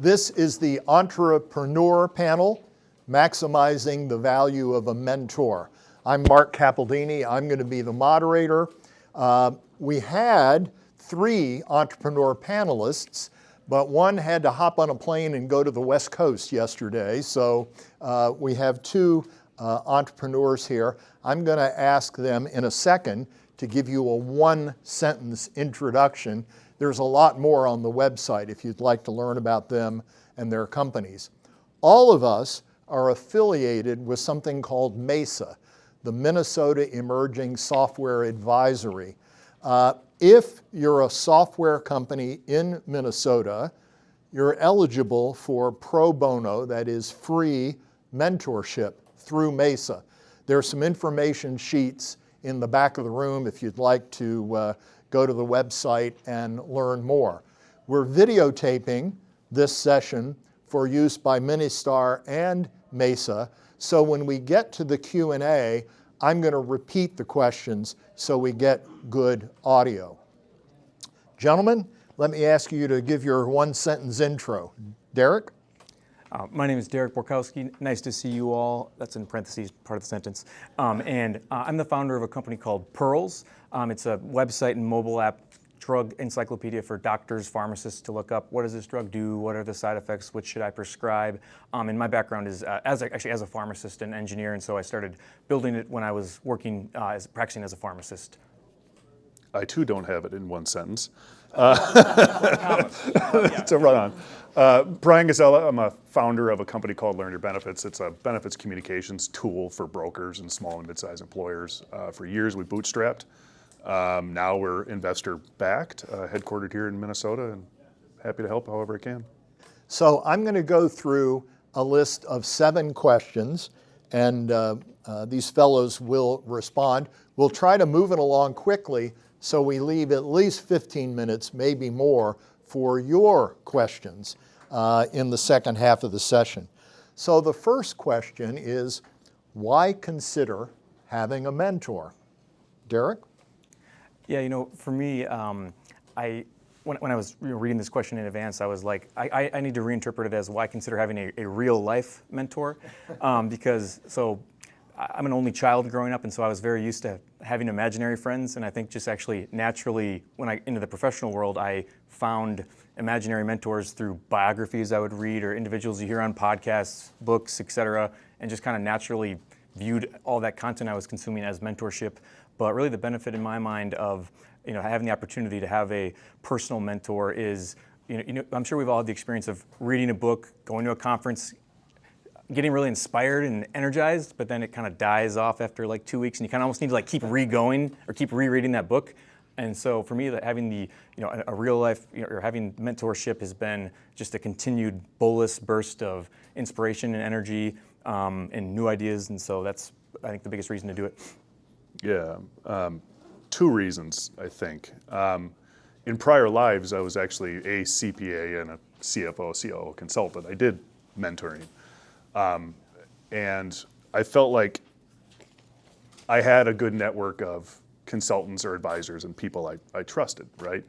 This is the Entrepreneur Panel, Maximizing the Value of a Mentor. I'm Mark Capaldini. I'm going to be the moderator. We had 3 entrepreneur panelists, but one had to hop on a plane and go to the West Coast yesterday. So we have 2 entrepreneurs here. I'm going to ask them in a second to give you a 1-sentence introduction. There's a lot more on the website if you'd like to learn about them and their companies. All of us are affiliated with something called MESA, the Minnesota Emerging Software Advisory. If you're a software company in Minnesota, you're eligible for pro bono, that is free mentorship through MESA. There's some information sheets in the back of the room if you'd like to go to the website and learn more. We're videotaping this session for use by Ministar and MESA, so when we get to the Q&A, I'm going to repeat the questions so we get good audio. Gentlemen, let me ask you to give your 1-sentence intro. Derek? My name is Derek Borkowski. Nice to see you all. That's in parentheses, part of the sentence. I'm the founder of a company called Pearls. It's a website and mobile app drug encyclopedia for doctors, pharmacists to look up what does this drug do, what are the side effects, what should I prescribe. And my background is as a pharmacist and engineer, and so I started building it when I was working practicing as a pharmacist. I too don't have it in 1 sentence. It's a run-on. Brian Gezella, I'm a founder of a company called Learn Your Benefits. It's a benefits communications tool for brokers and small and mid-sized employers. For years we bootstrapped. Now we're investor-backed, headquartered here in Minnesota, and happy to help however I can. So I'm going to go through a list of 7 questions, and these fellows will respond. We'll try to move it along quickly so we leave at least 15 minutes, maybe more, for your questions in the second half of the session. So the first question is, why consider having a mentor? Derek? Yeah, for me, when I was reading this question in advance, I was like, I need to reinterpret it as why consider having a real life mentor, because I'm an only child growing up, and so I was very used to having imaginary friends, and I think just actually naturally, when I into the professional world, I found imaginary mentors through biographies I would read or individuals you hear on podcasts, books, etc., and just kind of naturally viewed all that content I was consuming as mentorship. But really the benefit in my mind of having the opportunity to have a personal mentor is, I'm sure we've all had the experience of reading a book, going to a conference, getting really inspired and energized, but then it kind of dies off after like 2 weeks, and you kind of almost need to keep re-going or keep rereading that book. And so for me, that having a real life or having mentorship has been just a continued bolus burst of inspiration and energy and new ideas, and so that's I think the biggest reason to do it. Yeah, 2 reasons I think. In prior lives, I was actually a CPA and a CFO, COO consultant. I did mentoring. And I felt like I had a good network of consultants or advisors and people I trusted, right?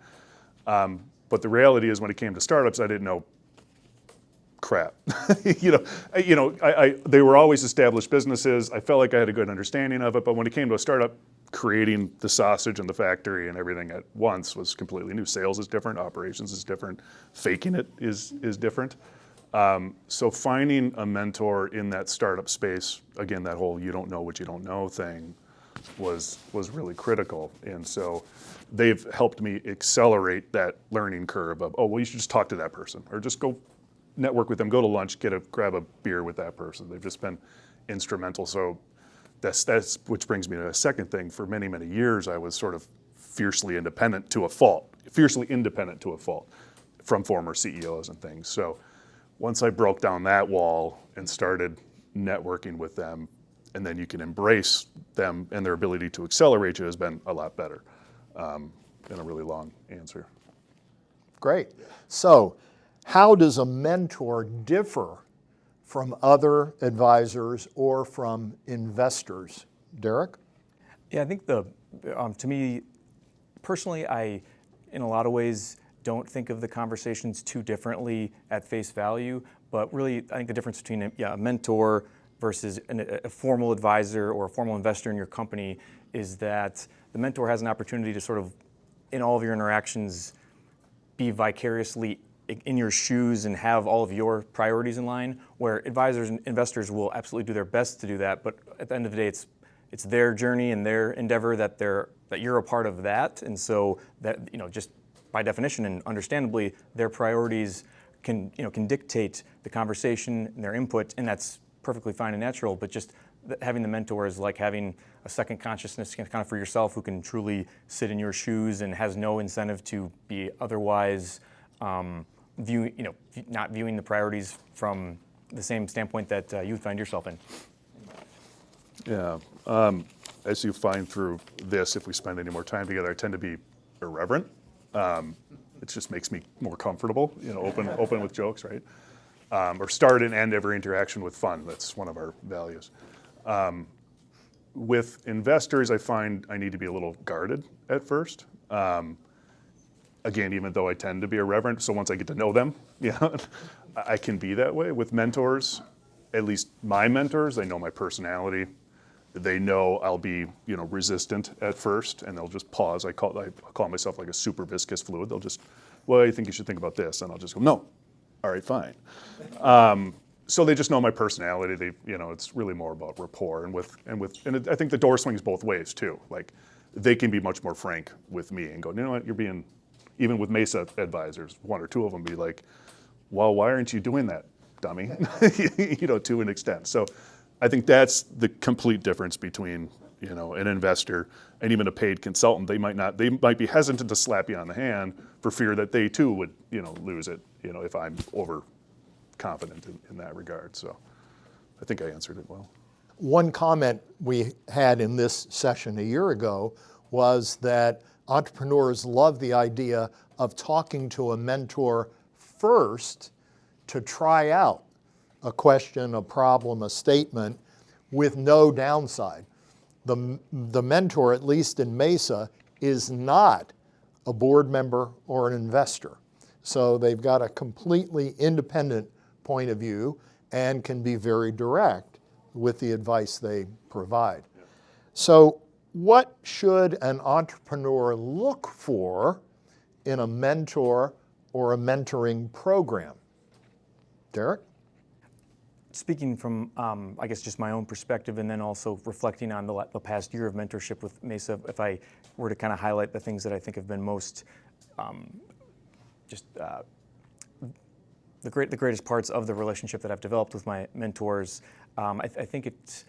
But the reality is when it came to startups, I didn't know crap. They were always established businesses. I felt like I had a good understanding of it, but when it came to a startup, creating the sausage and the factory and everything at once was completely new. Sales is different, operations is different, faking it is different. So finding a mentor in that startup space, again, that whole you don't know what you don't know thing was really critical. And so they've helped me accelerate that learning curve of, you should just talk to that person or just go network with them, go to lunch, grab a beer with that person. They've just been instrumental. So that's which brings me to a second thing. For many, many years, I was sort of fiercely independent to a fault from former CEOs and things. So once I broke down that wall and started networking with them, and then you can embrace them and their ability to accelerate you has been a lot better than a really long answer. Great. So how does a mentor differ from other advisors or from investors? Derek? Yeah, I think to me, personally, in a lot of ways, don't think of the conversations too differently at face value, but really I think the difference between a mentor versus a formal advisor or a formal investor in your company is that the mentor has an opportunity to sort of, in all of your interactions, be vicariously in your shoes and have all of your priorities in line, where advisors and investors will absolutely do their best to do that, but at the end of the day, it's their journey and their endeavor that you're a part of that, and so that, just by definition and understandably, their priorities can dictate the conversation and their input, and that's perfectly fine and natural, but just having the mentor is like having a second consciousness kind of for yourself who can truly sit in your shoes and has no incentive to be otherwise not viewing the priorities from the same standpoint that you find yourself in. Yeah. As you find through this, if we spend any more time together, I tend to be irreverent. It just makes me more comfortable, open with jokes, right? Or start and end every interaction with fun. That's one of our values. With investors, I find I need to be a little guarded at first. Again, even though I tend to be irreverent, so once I get to know them, I can be that way. With mentors, at least my mentors, they know my personality. They know I'll be, resistant at first, and they'll just pause. I call myself like a super viscous fluid. They'll just, well, I think you should think about this, and I'll just go, no, all right, fine. So they just know my personality. They, it's really more about rapport, and I think the door swings both ways too. Like, they can be much more frank with me and go, you know what, you're being, even with MESA advisors, one or two of them be like, well, why aren't you doing that, dummy? To an extent. So I think that's the complete difference between, an investor and even a paid consultant. They might be hesitant to slap you on the hand for fear that they too would, lose it, if I'm overconfident in that regard. So I think I answered it well. One comment we had in this session a year ago was that entrepreneurs love the idea of talking to a mentor first to try out a question, a problem, a statement with no downside. The mentor, at least in MESA, is not a board member or an investor. So they've got a completely independent point of view and can be very direct with the advice they provide. Yeah. So what should an entrepreneur look for in a mentor or a mentoring program? Derek? Speaking from, I guess, just my own perspective, and then also reflecting on the past year of mentorship with MESA, if I were to kind of highlight the things that I think have been most, the greatest parts of the relationship that I've developed with my mentors, I think it's,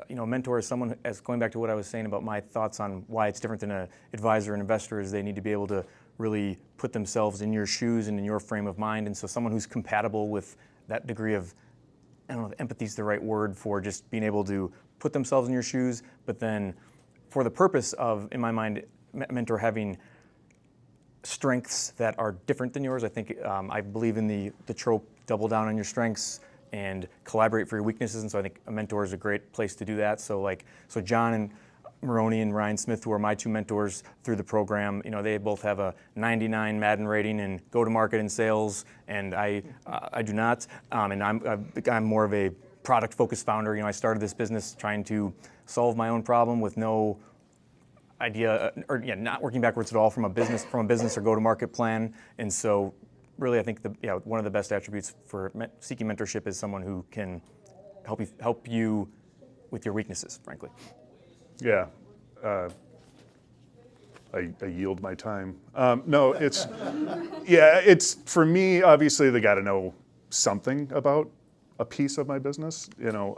a mentor is someone, as going back to what I was saying about my thoughts on why it's different than an advisor and investor, is they need to be able to really put themselves in your shoes and in your frame of mind. And so someone who's compatible with that degree of, I don't know if empathy is the right word for just being able to put themselves in your shoes, but then for the purpose of, in my mind, mentor having strengths that are different than yours. I think I believe in the trope, double down on your strengths and collaborate for your weaknesses, and so I think a mentor is a great place to do that. So John and Maroney and Ryan Smith, who are my two mentors through the program, they both have a 99 Madden rating in go-to-market and sales, and I do not. And I'm more of a product-focused founder. I started this business trying to solve my own problem with no idea, not working backwards at all from a business or go-to-market plan. And so, really, I think one of the best attributes for seeking mentorship is someone who can help you with your weaknesses, frankly. Yeah, I yield my time. No, it's for me, obviously they got to know something about a piece of my business.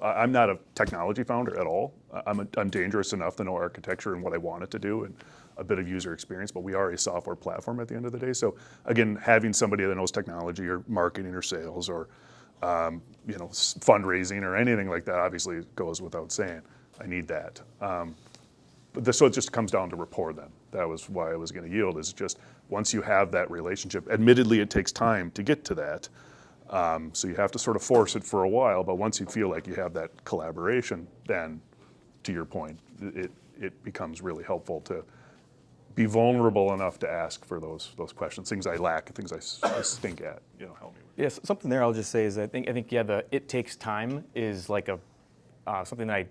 I'm not a technology founder at all. I'm dangerous enough to know architecture and what I want it to do and a bit of user experience, but we are a software platform at the end of the day. So again, having somebody that knows technology or marketing or sales or fundraising or anything like that obviously goes without saying. I need that. So it just comes down to rapport then. That was why I was going to yield, is just once you have that relationship, admittedly it takes time to get to that. So you have to sort of force it for a while, but once you feel like you have that collaboration, then to your point, it becomes really helpful to be vulnerable enough to ask for those questions, things I lack, things I stink at, help me with. Yes, something there I'll just say is I think yeah, the it takes time is like a something that I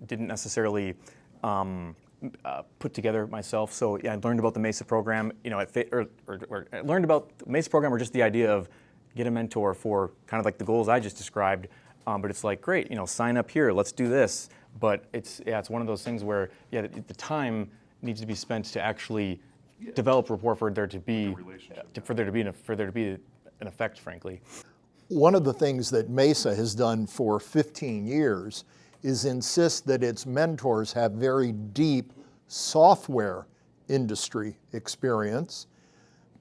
didn't necessarily put together myself. So yeah, I learned about the MESA program, or I learned about the MESA program, or just the idea of get a mentor for kind of like the goals I just described. But it's like, great, sign up here, let's do this. But it's one of those things where the time needs to be spent to actually develop rapport for there to be an effect, frankly. One of the things that MESA has done for 15 years is insist that its mentors have very deep software industry experience,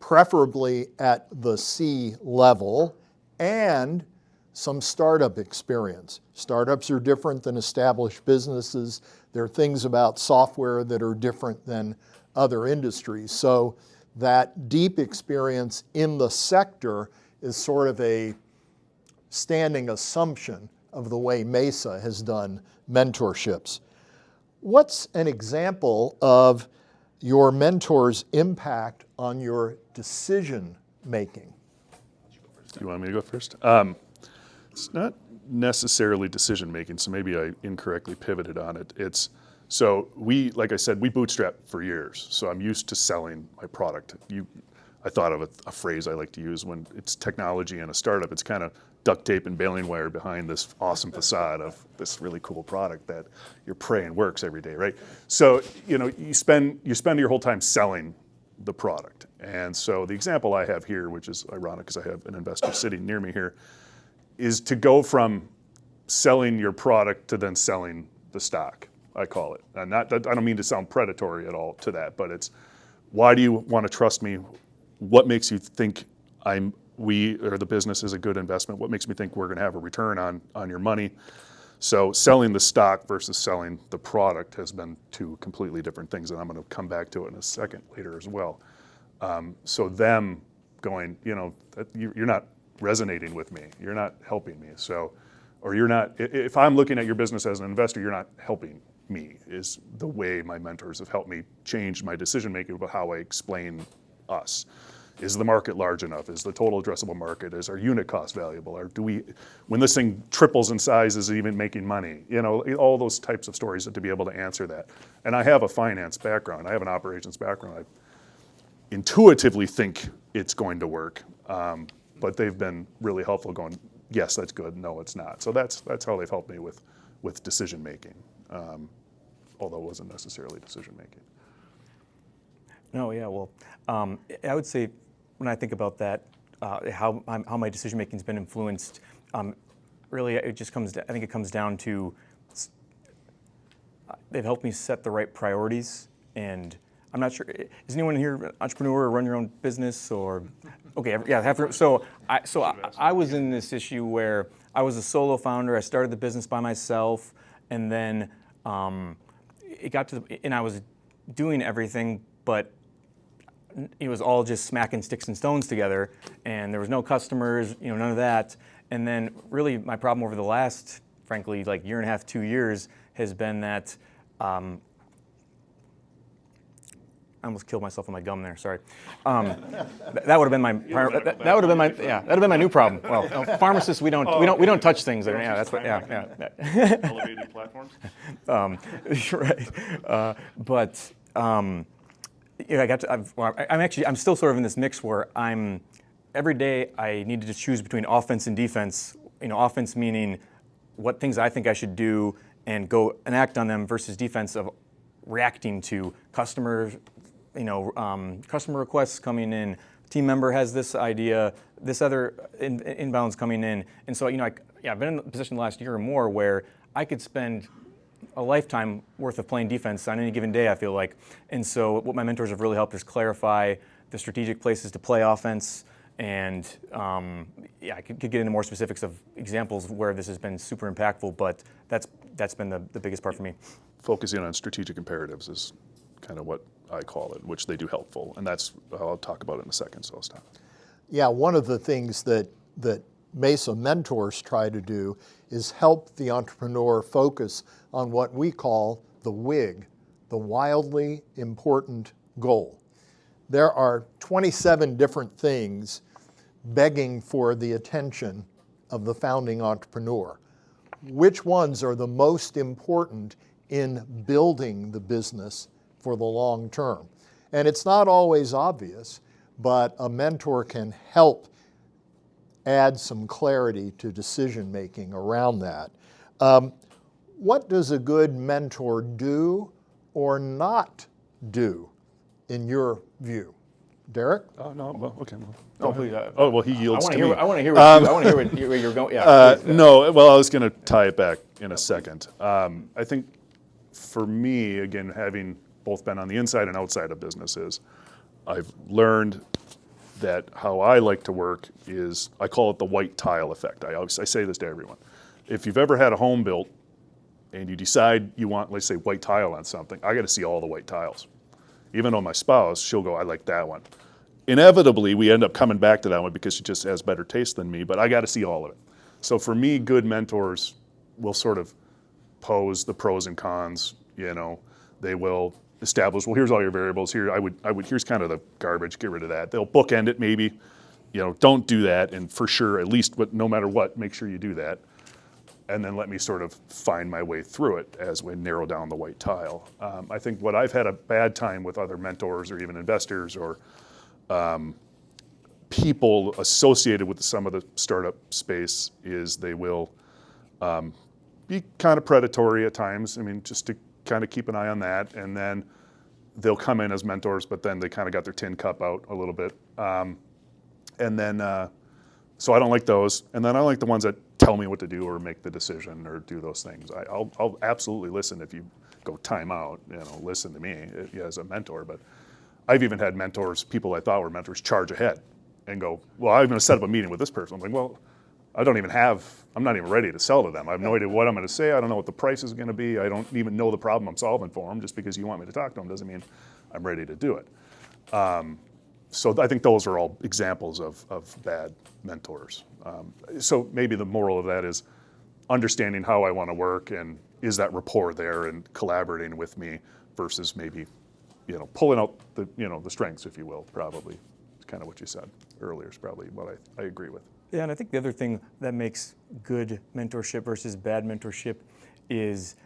preferably at the C level, and some startup experience. Startups are different than established businesses. There are things about software that are different than other industries. So that deep experience in the sector is sort of a standing assumption of the way MESA has done mentorships. What's an example of your mentor's impact on your decision making? Do you want me to go first? It's not necessarily decision making, so maybe I incorrectly pivoted on it. Like I said, we bootstrap for years, so I'm used to selling my product. I thought of a phrase I like to use when it's technology and a startup. It's kind of duct tape and baling wire behind this awesome facade of this really cool product that you're praying works every day, right? So you spend your whole time selling the product. And so the example I have here, which is ironic because I have an investor sitting near me here, is to go from selling your product to then selling the stock, I call it. And I don't mean to sound predatory at all to that, but it's, why do you want to trust me? What makes you think the business is a good investment? What makes me think we're going to have a return on your money? So selling the stock versus selling the product has been two completely different things, and I'm going to come back to it in a second later as well. So them going, you're not resonating with me, you're not helping me. So, or you're not, if I'm looking at your business as an investor, you're not helping me, is the way my mentors have helped me change my decision making about how I explain us. Is the market large enough? Is the total addressable market? Is our unit cost valuable? Or when this thing triples in size, is it even making money? All those types of stories to be able to answer that. And I have a finance background, I have an operations background. I intuitively think it's going to work, but they've been really helpful going, yes, that's good, no, it's not. So that's how they've helped me with decision making, although it wasn't necessarily decision making. No, yeah, well, I would say when I think about that, how my decision making has been influenced, really it just comes down to they've helped me set the right priorities. And I'm not sure, is anyone here an entrepreneur or run your own business or? Okay, yeah. So I was in this issue where I was a solo founder. I started the business by myself, and then it got to and I was doing everything, but it was all just smacking sticks and stones together, and there was no customers, none of that. And then really my problem over the last, frankly, like year and a half, 2 years has been that I almost killed myself on my gum there. Sorry. That would have been my. That would have been my. Yeah, that would have been my new problem. Well, pharmacists, we don't touch things. Yeah, that's what. Yeah. Elevated platforms. Right. But I'm still sort of in this mix where every day I needed to choose between offense and defense. Offense meaning what things I think I should do and go and act on them, versus defense of reacting to customers. Customer requests coming in, team member has this idea, this other inbounds coming in. And so, I've been in a position the last year or more where I could spend a lifetime worth of playing defense on any given day, I feel like. And so what my mentors have really helped is clarify the strategic places to play offense. And I could get into more specifics of examples where this has been super impactful, but that's been the biggest part for me. Focusing on strategic imperatives is kind of what I call it, which they do helpful. And that's, I'll talk about it in a second, so I'll stop. Yeah, one of the things that MESA mentors try to do is help the entrepreneur focus on what we call the WIG, the wildly important goal. There are 27 different things begging for the attention of the founding entrepreneur. Which ones are the most important in building the business for the long term? And it's not always obvious, but a mentor can help add some clarity to decision making around that. What does a good mentor do or not do in your view? Derek? Oh, no, well, okay. Well, No, please. oh, well, he yields to me. I want to hear where you're going. Yeah. Please, No, well, I was going to tie it back in a second. I think for me, again, having both been on the inside and outside of businesses, I've learned that how I like to work is, I call it the white tile effect. I say this to everyone. If you've ever had a home built and you decide you want, let's say, white tile on something, I got to see all the white tiles. Even though my spouse, she'll go, I like that one. Inevitably, we end up coming back to that one because she just has better taste than me, but I got to see all of it. So for me, good mentors will sort of pose the pros and cons. They will establish, well, here's all your variables. Here, here's kind of the garbage. Get rid of that. They'll bookend it, maybe. Don't do that, and for sure, at least, no matter what, make sure you do that. And then let me sort of find my way through it as we narrow down the white tile. I think what I've had a bad time with other mentors or even investors or people associated with some of the startup space is they will be kind of predatory at times. I mean, just to kind of keep an eye on that. And then they'll come in as mentors, but then they kind of got their tin cup out a little bit. So I don't like those. And then I like the ones that tell me what to do or make the decision or do those things. I'll absolutely listen if you go time out, listen to me as a mentor. But I've even had mentors, people I thought were mentors, charge ahead and go, well, I'm going to set up a meeting with this person. I'm like, well, I'm not even ready to sell to them. I have no idea what I'm going to say. I don't know what the price is going to be. I don't even know the problem I'm solving for them. Just because you want me to talk to them doesn't mean I'm ready to do it. So I think those are all examples of bad mentors. So maybe the moral of that is understanding how I want to work and is that rapport there and collaborating with me versus maybe, pulling out the strengths, if you will, probably. It's kind of what you said earlier is probably what I agree with. Yeah, and I think the other thing that makes good mentorship versus bad mentorship is,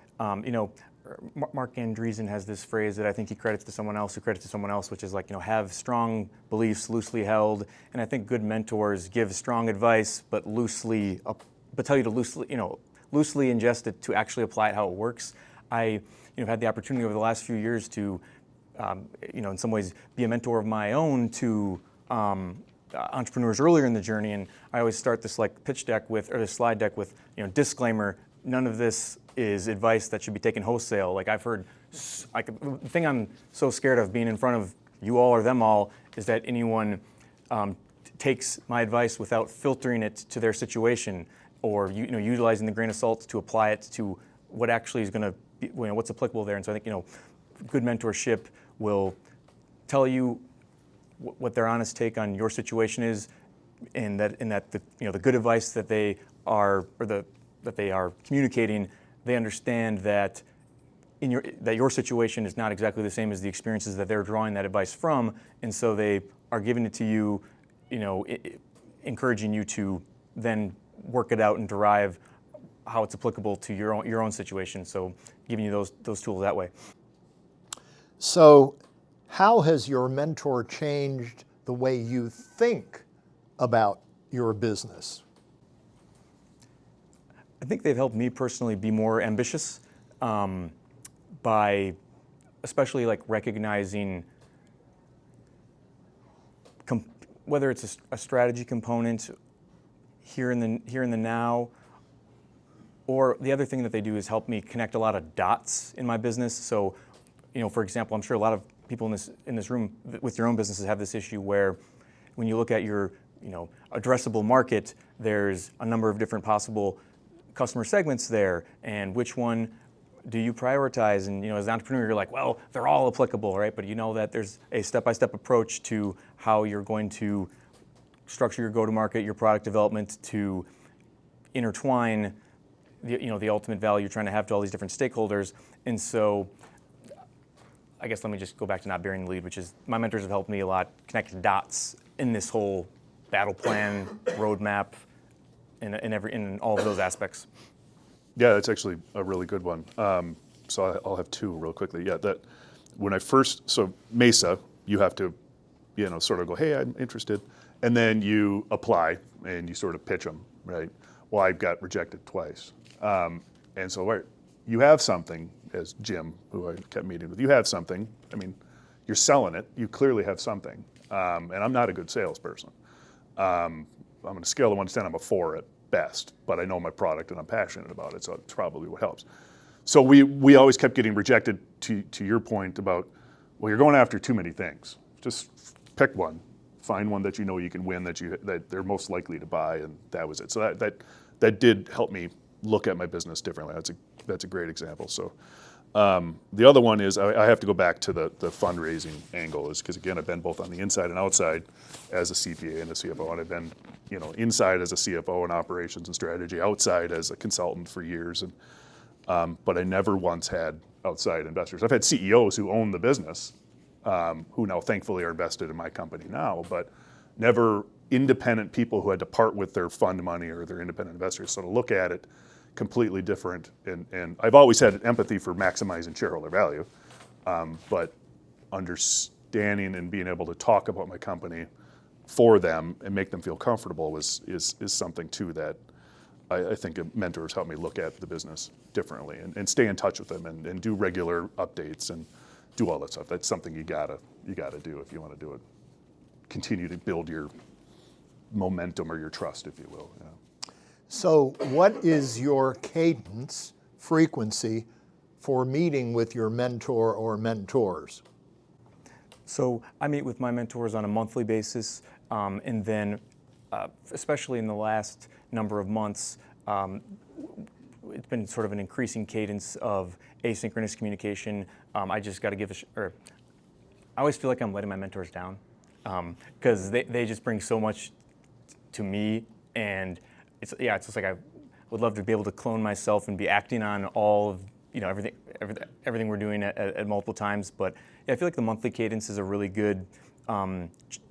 Mark Andreessen has this phrase that I think he credits to someone else who credits to someone else, which is like, have strong beliefs loosely held. And I think good mentors give strong advice, but tell you to loosely ingest it to actually apply it how it works. I had the opportunity over the last few years to, in some ways be a mentor of my own to entrepreneurs earlier in the journey. And I always start this pitch deck this slide deck with, disclaimer, none of this is advice that should be taken wholesale. I've heard, the thing I'm so scared of being in front of you all or them all is that anyone takes my advice without filtering it to their situation or utilizing the grain of salt to apply it to what actually is going to be, what's applicable there. And so I think good mentorship will tell you what their honest take on your situation is, and that the good advice that they are communicating, they understand that your situation is not exactly the same as the experiences that they're drawing that advice from, and so they are giving it to you, encouraging you to then work it out and derive how it's applicable to your own situation. So giving you those tools that way. So how has your mentor changed the way you think about your business? I think they've helped me personally be more ambitious by especially recognizing whether it's a strategy component here in the now, or the other thing that they do is help me connect a lot of dots in my business. So, for example, I'm sure a lot of people in this room with your own businesses have this issue where when you look at your addressable market, there's a number of different possible customer segments there, and which one do you prioritize? And as an entrepreneur, you're like, well, they're all applicable, right? But that there's a step-by-step approach to how you're going to structure your go-to-market, your product development to intertwine the ultimate value you're trying to have to all these different stakeholders. And so I guess let me just go back to not bearing the lead, which is my mentors have helped me a lot connect dots in this whole battle plan, roadmap, in all of those aspects. Yeah, that's actually a really good one. So I'll have two real quickly. Yeah, that when I first, so MESA, you have to, sort of go, hey, I'm interested. And then you apply and you sort of pitch them, right? Well, I got rejected twice. And so right, you have something, as Jim, who I kept meeting with, you have something. I mean, you're selling it. You clearly have something. And I'm not a good salesperson. I'm on a scale of 1 to 10, I'm a 4 at best, but I know my product and I'm passionate about it, so it's probably what helps. So we always kept getting rejected to your point about, well, you're going after too many things. Just pick one, find one that you know you can win, that they're most likely to buy, and that was it. So that did help me look at my business differently. That's a great example. So the other one is I have to go back to the fundraising angle, is because again I've been both on the inside and outside as a CPA and a CFO, and I've been inside as a CFO in operations and strategy, outside as a consultant for years, and but I never once had outside investors. I've had CEOs who own the business, who now thankfully are invested in my company now, but never independent people who had to part with their fund money or their independent investors. So to look at it completely different, and I've always had empathy for maximizing shareholder value, but understanding and being able to talk about my company for them and make them feel comfortable is something too that I think mentors help me look at the business differently and stay in touch with them and do regular updates and do all that stuff. That's something you gotta do if you want to do it. Continue to build your momentum or your trust, if you will. Yeah. So what is your cadence, frequency, for meeting with your mentor or mentors? So I meet with my mentors on a monthly basis, and then especially in the last number of months, it's been sort of an increasing cadence of asynchronous communication. I just got to I always feel like I'm letting my mentors down, because they just bring so much to me, and it's just like I would love to be able to clone myself and be acting on all of everything we're doing at multiple times. But yeah, I feel like the monthly cadence is a really good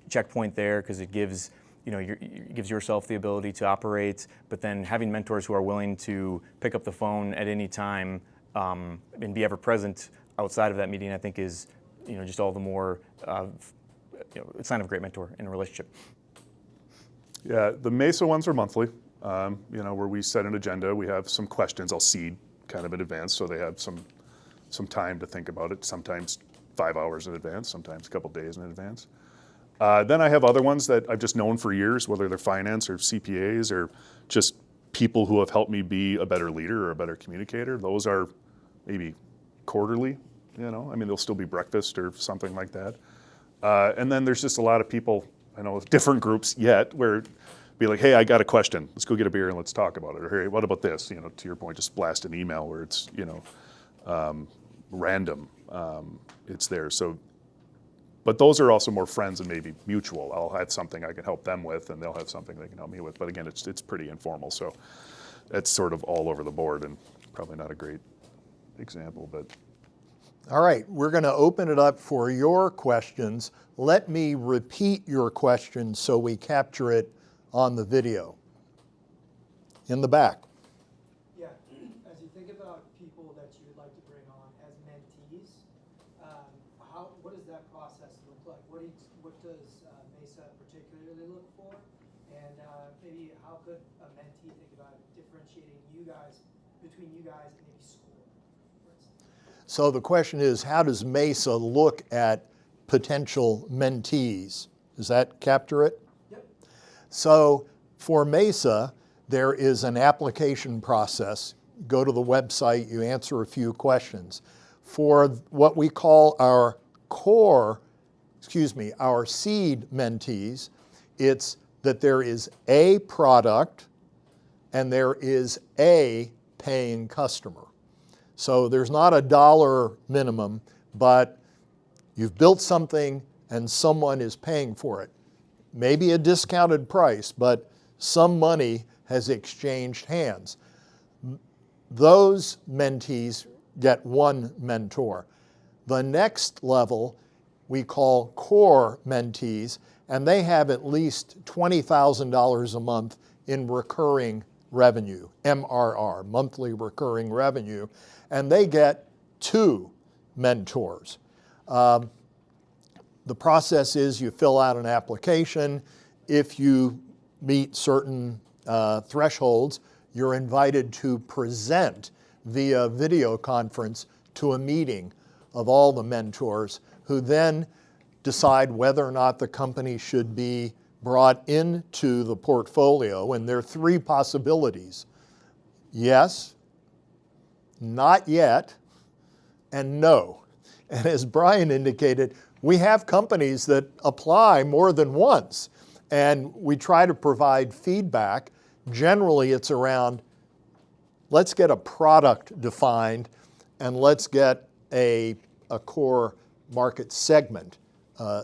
checkpoint there, because it gives gives yourself the ability to operate. But then having mentors who are willing to pick up the phone at any time and be ever present outside of that meeting, I think is just all the more a sign of a great mentor in a relationship. Yeah, the MESA ones are monthly. Where we set an agenda, we have some questions I'll seed kind of in advance, so they have some time to think about it, sometimes 5 hours in advance, sometimes a couple days in advance. Then I have other ones that I've just known for years, whether they're finance or CPAs or just people who have helped me be a better leader or a better communicator. Those are maybe quarterly, there'll still be breakfast or something like that. And then there's just a lot of people, I know different groups yet, where be like, hey, I got a question. Let's go get a beer and let's talk about it. Or hey, what about this? To your point, just blast an email where it's, random. It's there. So, but those are also more friends and maybe mutual. I'll have something I can help them with, and they'll have something they can help me with. But again, it's pretty informal. So that's sort of all over the board, and probably not a great example, but. All right, we're going to open it up for your questions. Let me repeat your question so we capture it on the video. In the back. Yeah, as you think about people that you would like to bring on as mentees, what does that process look like? What does MESA particularly look for? And maybe how could a mentee think about differentiating between you guys and maybe school, for instance? So the question is, how does MESA look at potential mentees? Does that capture it? Yep. So for MESA, there is an application process. Go to the website, you answer a few questions. For what we call our our seed mentees, it's that there is a product and there is a paying customer. So there's not a dollar minimum, but you've built something and someone is paying for it. Maybe a discounted price, but some money has exchanged hands. Those mentees get one mentor. The next level we call core mentees, and they have at least $20,000 a month in recurring revenue, MRR, monthly recurring revenue, and they get 2 mentors. The process is you fill out an application. If you meet certain thresholds, you're invited to present via video conference to a meeting of all the mentors who then decide whether or not the company should be brought into the portfolio. And there are 3 possibilities: yes, not yet, and no. And as Brian indicated, we have companies that apply more than once, and we try to provide feedback. Generally, it's around, let's get a product defined and let's get a core market segment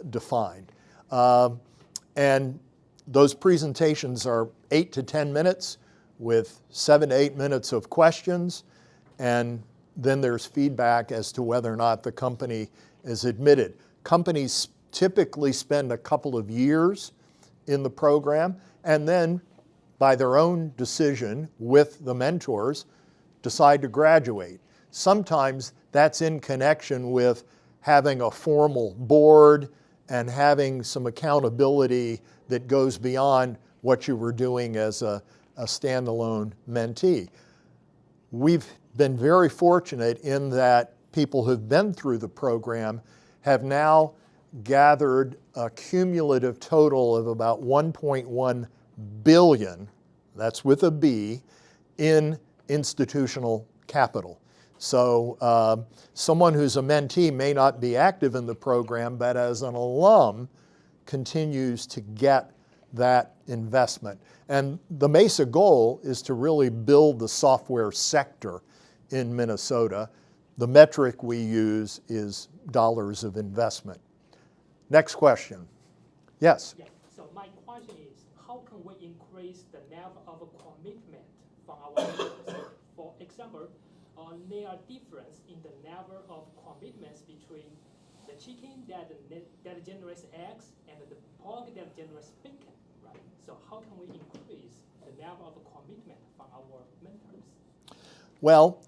defined. And those presentations are 8 to 10 minutes with 7 to 8 minutes of questions, and then there's feedback as to whether or not the company is admitted. Companies typically spend a couple of years in the program, and then by their own decision with the mentors, decide to graduate. Sometimes that's in connection with having a formal board and having some accountability that goes beyond what you were doing as a standalone mentee. We've been very fortunate in that people who've been through the program have now gathered a cumulative total of about 1.1 billion, that's with a B, in institutional capital. So someone who's a mentee may not be active in the program, but as an alum continues to get that investment. And the MESA goal is to really build the software sector in Minnesota. The metric we use is dollars of investment. Next question. Yes? Yeah. So my question is, how can we increase the level of commitment from our members? For example, there are difference in the level of commitments between the chicken that generates eggs and the pork that generates bacon, right? So how can we increase the level of commitment from our mentors? Well,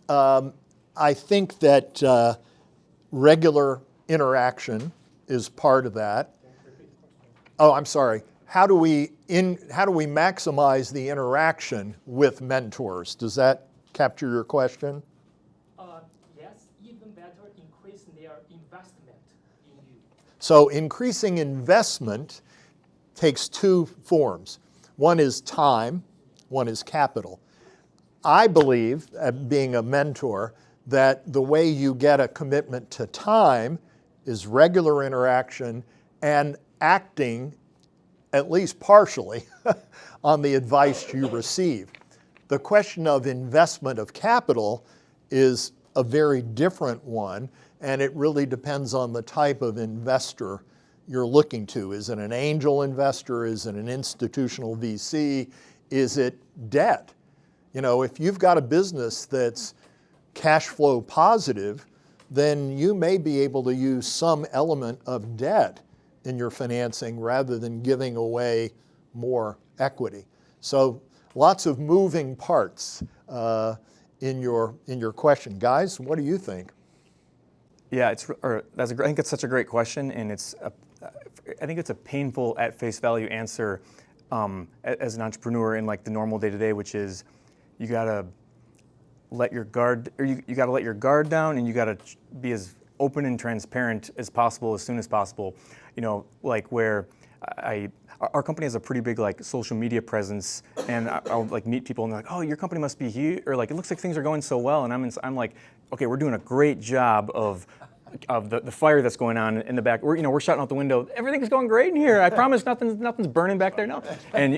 I think that regular interaction is part of that. Oh, I'm sorry. How do we maximize the interaction with mentors? Does that capture your question? Yes, even better, increase their investment in you. So increasing investment takes 2 forms. One is time, one is capital. I believe, being a mentor, that the way you get a commitment to time is regular interaction and acting, at least partially, on the advice you receive. The question of investment of capital is a very different one, and it really depends on the type of investor you're looking to. Is it an angel investor? Is it an institutional VC? Is it debt? You know, if you've got a business that's cash flow positive, then you may be able to use some element of debt in your financing rather than giving away more equity. So lots of moving parts in your question. Guys, what do you think? Yeah, I think it's such a great question, and I think it's a painful at face value answer as an entrepreneur in like the normal day to day, which is you gotta let your guard, or you gotta let your guard down, and you gotta be as open and transparent as possible as soon as possible. You know, like where our company has a pretty big like social media presence, and I'll like meet people and they're like, oh, your company must be here, or like it looks like things are going so well, and I'm like, okay, we're doing a great job of the fire that's going on in the back. We're shutting out the window. Everything's going great in here. I promise nothing's burning back there now. And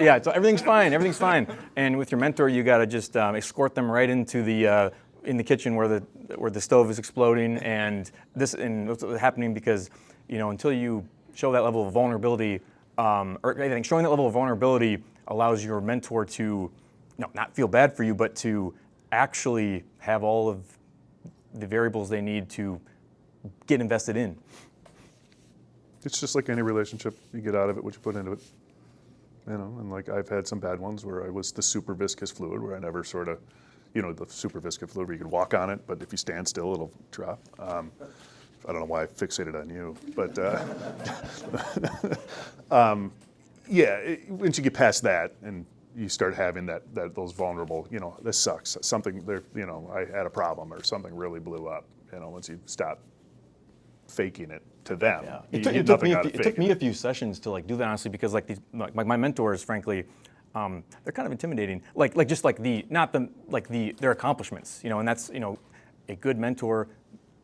yeah, so everything's fine. And with your mentor, you got to just escort them right into the in the kitchen where the stove is exploding, and what's happening because until you show that level of vulnerability, or I think showing that level of vulnerability allows your mentor to not feel bad for you, but to actually have all of the variables they need to get invested in. It's just like any relationship. You get out of it what you put into it. You know, and like I've had some bad ones where I was the super viscous fluid, where I never sort of, you know, the super viscous fluid where you can walk on it, but if you stand still, it'll drop. I don't know why I fixated on you, but once you get past that and you start having those vulnerable, you know, this sucks. Something there, you know, I had a problem or something really blew up. You know, once you stop faking it to them, you get nothing out of it took me a few sessions to like do that, honestly, because like these, like my mentors, frankly, they're kind of intimidating. Their accomplishments, you know, and that's, you know, a good mentor.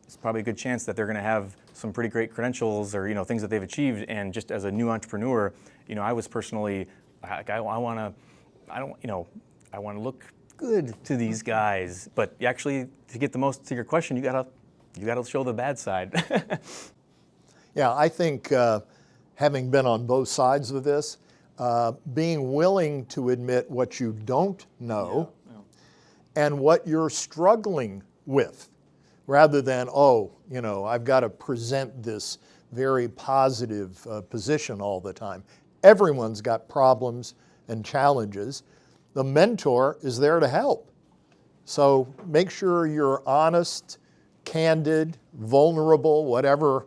It's probably a good chance that they're going to have some pretty great credentials or, you know, things that they've achieved. And just as a new entrepreneur, you know, I was personally, I want to look good to these guys. But actually, to get the most to your question, you gotta show the bad side. Yeah, I think having been on both sides of this, being willing to admit what you don't know and what you're struggling with, rather than, oh, you know, I've got to present this very positive position all the time. Everyone's got problems and challenges. The mentor is there to help. So make sure you're honest, candid, vulnerable, whatever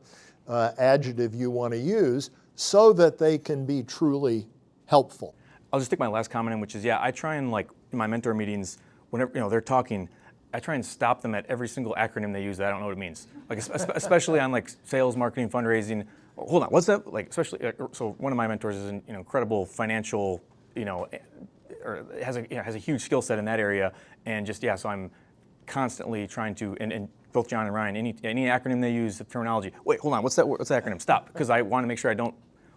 adjective you want to use, so that they can be truly helpful. I'll just stick my last comment in, which is, I try and, like, in my mentor meetings, whenever, you know, they're talking, I try and stop them at every single acronym they use that I don't know what it means. Like, especially on like sales, marketing, fundraising. Hold on, what's that? Like, especially, so one of my mentors is an incredible financial, you know, or has a huge skill set in that area, and just so I'm constantly trying to, and both John and Ryan, any acronym they use, the terminology. Wait, hold on, what's that acronym? Stop, because I want to make sure I don't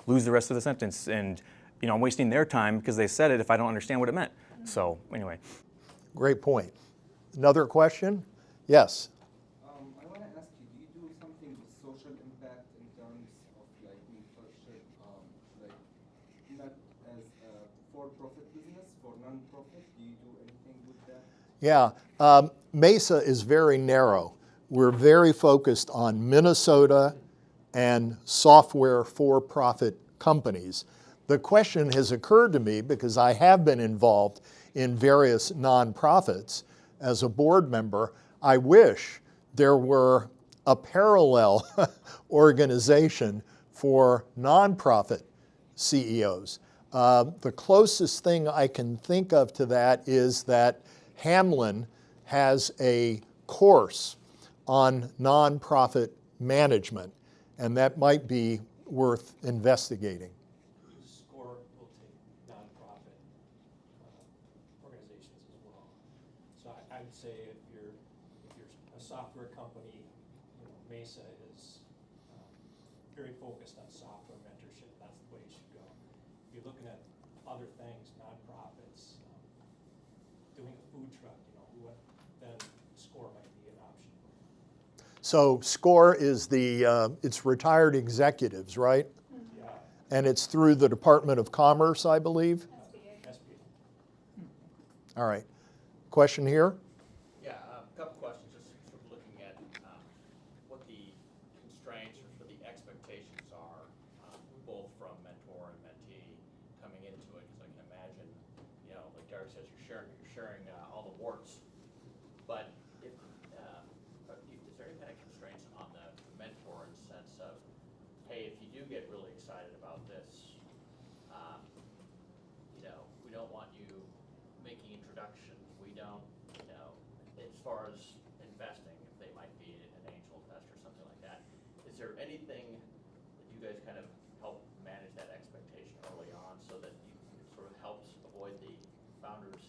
lose the rest of the sentence, and you know, I'm wasting their time because they said it if I don't understand what it meant. So anyway. Great point. Another question? Yes. I want to ask you, do you do something with social impact in terms of like mentorship, like not as a for-profit business, for non-profit? Do you do anything with that? Yeah, MESA is very narrow. We're very focused on Minnesota and software for-profit companies. The question has occurred to me because I have been involved in various nonprofits as a board member. I wish there were a parallel organization for nonprofit CEOs. The closest thing I can think of to that is that Hamlin has a course on nonprofit management, and that might be worth investigating. SCORE will take nonprofit organizations as well. So I would say if you're a software company, you know, MESA is very focused on software mentorship. That's the way you should go. If you're looking at other things, nonprofits, doing a food truck, you know, then SCORE might be an option. So SCORE is it's retired executives, right? Yeah. And it's through the Department of Commerce, I believe? SBA. All right. Question here? Yeah, a couple questions, just sort of looking at what the constraints or sort of the expectations are, both from mentor and mentee coming into it, because I can imagine, you know, like Derek says, you're sharing all the warts, but is there any kind of constraints on the mentor in the sense of, hey, if you do get really excited about this, you know, we don't want you making introductions. We don't, you know, as far as investing, if they might be an angel investor or something like that. Is there anything that you guys kind of help manage that expectation early on so that it sort of helps avoid the founder's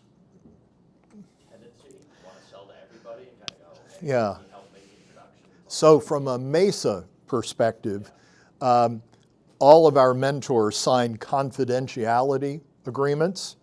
tendency to want to sell to everybody and kind of go, hey, Yeah. can you help make introductions? So from a MESA perspective, all of our mentors sign confidentiality agreements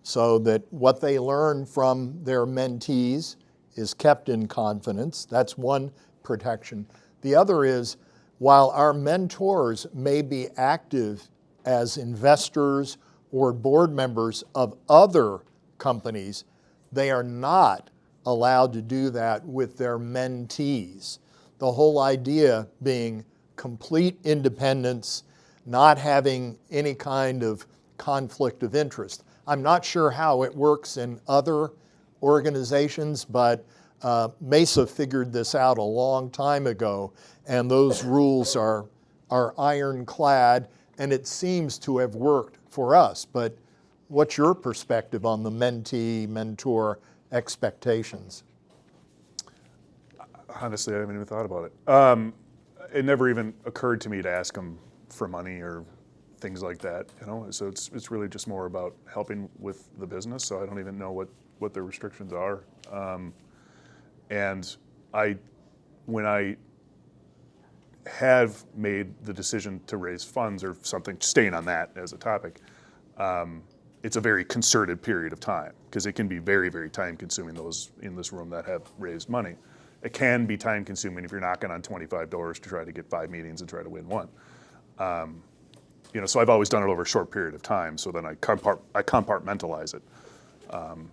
so that what they learn from their mentees is kept in confidence. That's one protection. The other is, while our mentors may be active as investors or board members of other companies, they are not allowed to do that with their mentees. The whole idea being complete independence, not having any kind of conflict of interest. I'm not sure how it works in other organizations, but MESA figured this out a long time ago, and those rules are ironclad, and it seems to have worked for us. But what's your perspective on the mentee-mentor expectations? Honestly, I haven't even thought about it. It never even occurred to me to ask them for money or things like that, you know. So it's really just more about helping with the business. So I don't even know what the restrictions are. And when I have made the decision to raise funds or something, staying on that as a topic, it's a very concerted period of time, because it can be very, very time consuming, those in this room that have raised money. It can be time consuming if you're knocking on 25 doors to try to get 5 meetings and try to win one. You know, so I've always done it over a short period of time, so then I compartmentalize it.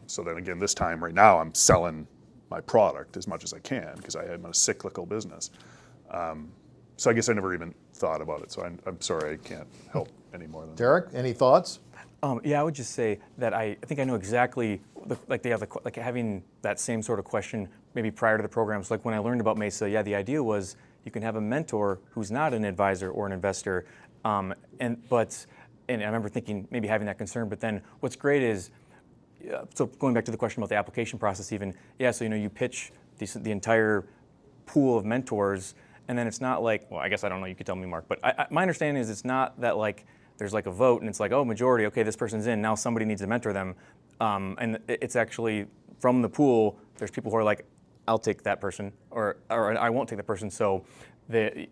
So then again, this time right now I'm selling my product as much as I can, because I'm a cyclical business. So I guess I never even thought about it, so I'm sorry I can't help any more than that. Derek, any thoughts? Yeah, I would just say that I think I know exactly, like having that same sort of question maybe prior to the program. So like when I learned about MESA, yeah, the idea was you can have a mentor who's not an advisor or an investor, and I remember thinking maybe having that concern. But then what's great is, so going back to the question about the application process, even, yeah, so you pitch the entire pool of mentors, and then it's not like, well, I guess I don't know, you could tell me, Mark, but my understanding is it's not that like there's like a vote and it's like, oh, majority, okay, this person's in, now somebody needs to mentor them. And it's actually from the pool, there's people who are like, I'll take that person, or I won't take that person. So the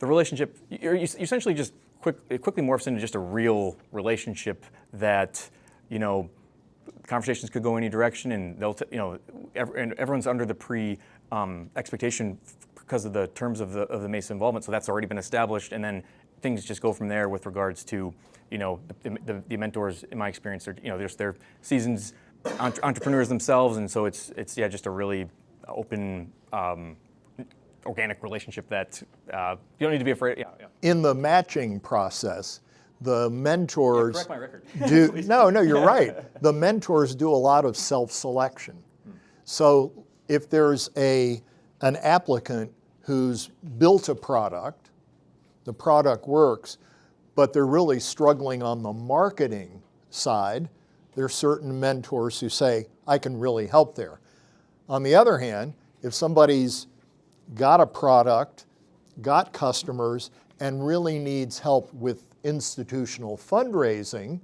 relationship, you essentially just quickly morphs into just a real relationship that, conversations could go any direction, and and everyone's under the expectation because of the terms of the MESA involvement. So that's already been established, and then things just go from there with regards to, the mentors. In my experience, they're seasoned entrepreneurs themselves, and so it's just a really open, organic relationship that you don't need to be afraid. Yeah. In the matching process, the mentors correct my record. No, you're right. The mentors do a lot of self-selection. So if there's an applicant who's built a product, the product works, but they're really struggling on the marketing side, there are certain mentors who say, I can really help there. On the other hand, if somebody's got a product, got customers, and really needs help with institutional fundraising,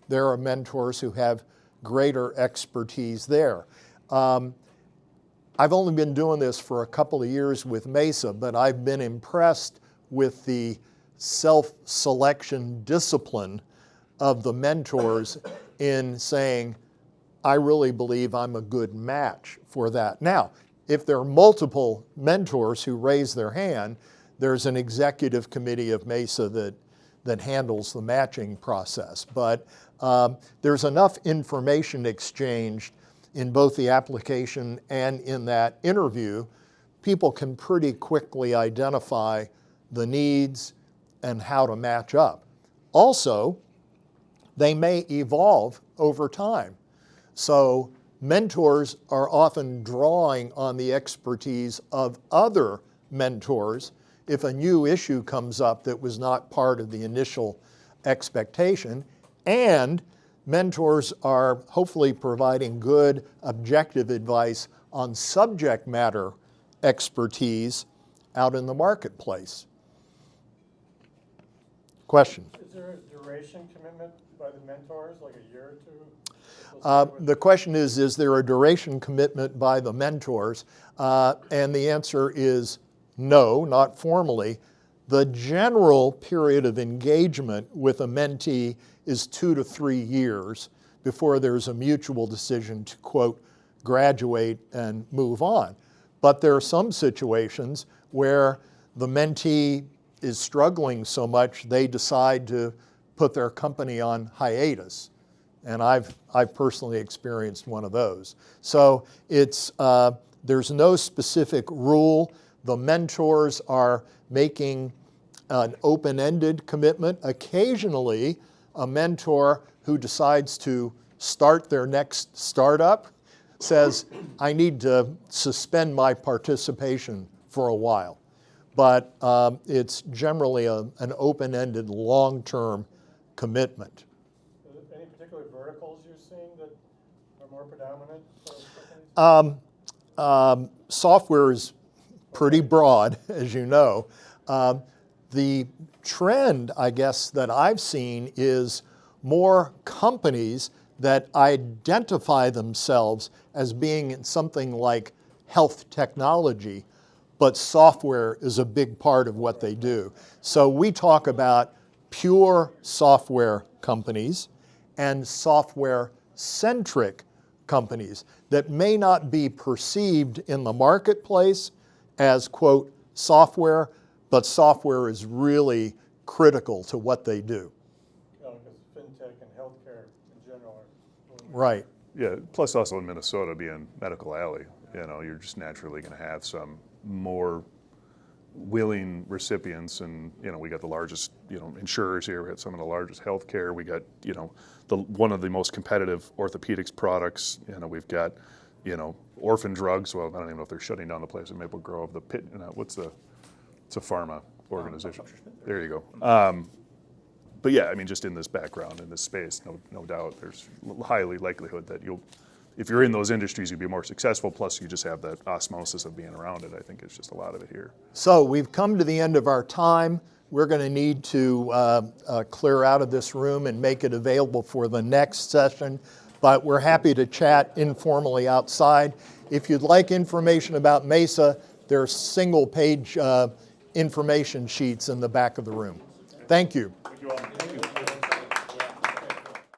there are mentors who have greater expertise there. I've only been doing this for a couple of years with MESA, but I've been impressed with the self-selection discipline of the mentors in saying, I really believe I'm a good match for that. Now, if there are multiple mentors who raise their hand, there's an executive committee of MESA that handles the matching process. But there's enough information exchanged in both the application and in that interview, people can pretty quickly identify the needs and how to match up. Also, they may evolve over time. So mentors are often drawing on the expertise of other mentors. If a new issue comes up that was not part of the initial expectation, and mentors are hopefully providing good objective advice on subject matter expertise out in the marketplace. Question? Is there a duration commitment by the mentors, like a year or two? The question is there a duration commitment by the mentors? And the answer is no, not formally. The general period of engagement with a mentee is 2 to 3 years before there's a mutual decision to, quote, graduate and move on. But there are some situations where the mentee is struggling so much they decide to put their company on hiatus. And I've personally experienced one of those. So it's There's no specific rule. The mentors are making an open-ended commitment. Occasionally, a mentor who decides to start their next startup says, I need to suspend my participation for a while. But it's generally an open-ended, long-term commitment. Any particular verticals you're seeing that are more predominant for companies? Software is pretty broad, as you know. The trend, I guess, that I've seen is more companies that identify themselves as being in something like health technology, but software is a big part of what they do. So we talk about pure software companies and software-centric companies that may not be perceived in the marketplace as, quote, software, but software is really critical to what they do. Because fintech and healthcare in general are. Right. Yeah, plus also in Minnesota being Medical Alley, you're just naturally going to have some more willing recipients, and we got the largest insurers here. We got some of the largest healthcare. We got one of the most competitive orthopedics products. We've got orphan drugs. Well, I don't even know if they're shutting down the place in Maple Grove. It's a pharma organization. There you go. But yeah, I mean, just in this background, in this space, no doubt, there's highly likelihood that if you're in those industries, you'll be more successful. Plus, you just have that osmosis of being around it. I think it's just a lot of it here. So we've come to the end of our time. We're going to need to clear out of this room and make it available for the next session. But we're happy to chat informally outside. If you'd like information about MESA, there are single-page information sheets in the back of the room. Thank you. Thank you all.